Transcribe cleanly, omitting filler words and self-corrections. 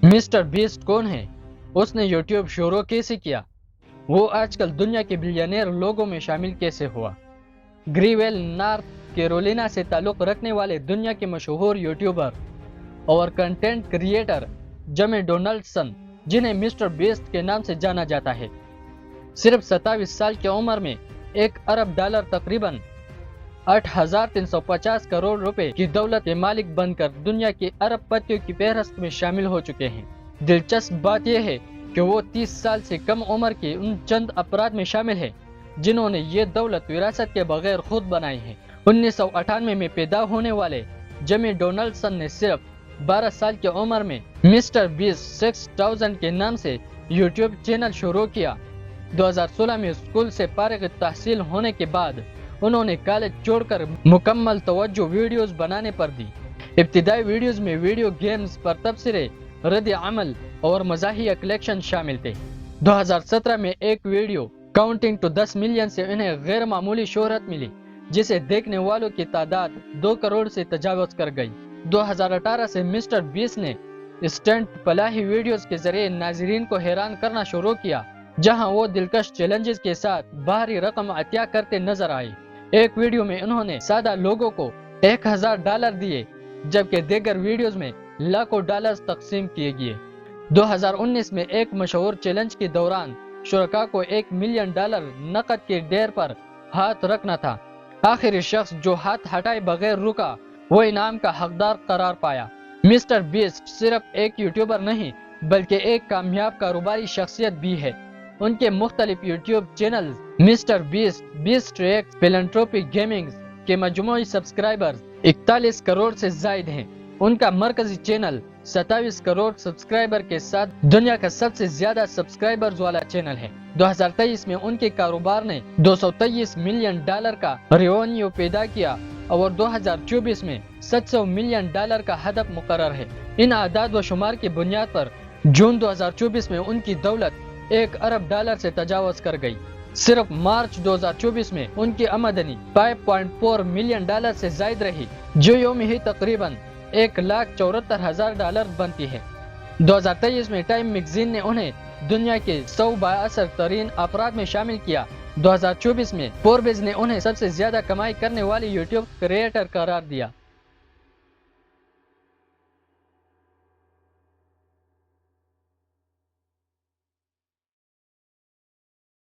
Mr Beast کون ہے؟ اس نے یوٹیوب شروع کیسے کیا؟ وہ آج کل دنیا کے بلینئر لوگوں میں شامل کیسے ہوا؟ گریویل نارتھ کیرولینا سے تعلق رکھنے والے دنیا کے مشہور یوٹیوبر اور کنٹینٹ کریئٹر جیمی ڈونلڈسن، جنہیں مسٹر بیسٹ کے نام سے جانا جاتا ہے، صرف 27 سال کی عمر میں $1 ارب تقریباً 8,350 کروڑ روپے کی دولت کے مالک بن کر دنیا کے ارب پتیوں کی فہرست میں شامل ہو چکے ہیں۔ دلچسپ بات یہ ہے کہ وہ 30 سال سے کم عمر کے ان چند افراد میں شامل ہیں جنہوں نے یہ دولت وراثت کے بغیر خود بنائی ہے۔ 1998 میں پیدا ہونے والے جیمی ڈونلڈسن نے صرف 12 سال کی عمر میں مسٹر بیسٹ 6000 کے نام سے یوٹیوب چینل شروع کیا۔ 2016 میں اسکول سے فارغ التحصیل ہونے کے بعد انہوں نے کالج چھوڑ کر مکمل توجہ ویڈیوز بنانے پر دی۔ ابتدائی ویڈیوز میں ویڈیو گیمز پر تبصرے، رد عمل اور مزاحیہ کلیکشن شامل تھے۔ 2017 میں ایک ویڈیو کاؤنٹنگ ٹو 10 ملین سے انہیں غیر معمولی شہرت ملی، جسے دیکھنے والوں کی تعداد 2 کروڑ سے تجاوز کر گئی۔ 2018 سے مسٹر بیسٹ نے اسٹنٹ فلاحی ویڈیوز کے ذریعے ناظرین کو حیران کرنا شروع کیا، جہاں وہ دلکش چیلنجز کے ساتھ بھاری رقم عطیہ کرتے نظر آئے۔ ایک ویڈیو میں انہوں نے سادہ لوگوں کو $1000 دیے، جبکہ دیگر ویڈیوز میں لاکھوں ڈالرز تقسیم کیے گئے۔ 2019 میں ایک مشہور چیلنج کے دوران شرکاء کو $1 ملین نقد کے ڈھیر پر ہاتھ رکھنا تھا۔ آخری شخص جو ہاتھ ہٹائے بغیر رکا وہ انعام کا حقدار قرار پایا۔ مسٹر بیسٹ صرف ایک یوٹیوبر نہیں بلکہ ایک کامیاب کاروباری شخصیت بھی ہے۔ ان کے مختلف YouTube channels Mister Beast, Beast reacts, philanthropy gaming کے مجموعی سبسکرائبرز 41 کروڑ سے زائد ہیں۔ ان کا مرکزی چینل 27 کروڑ سبسکرائبر کے ساتھ دنیا کا سب سے زیادہ سبسکرائبرز والا چینل ہے۔ 2023 میں ان کے کاروبار نے $223 ملین کا ریونیو پیدا کیا اور 2024 میں $700 ملین کا ہدف مقرر ہے۔ ان اعداد و شمار کی بنیاد پر جون 2024 میں ان کی دولت $1 ارب سے تجاوز کر گئی۔ صرف مارچ 2024 میں ان کی آمدنی $5.4 ملین سے زائد رہی، جو یومی ہی تقریباً $1,74,000 بنتی ہے۔ 2023 میں ٹائم میگزین نے انہیں دنیا کے 100 بااثر ترین افراد میں شامل کیا۔ 2024 میں فوربز نے انہیں سب سے زیادہ کمائی کرنے والی یوٹیوب کریئٹر قرار دیا۔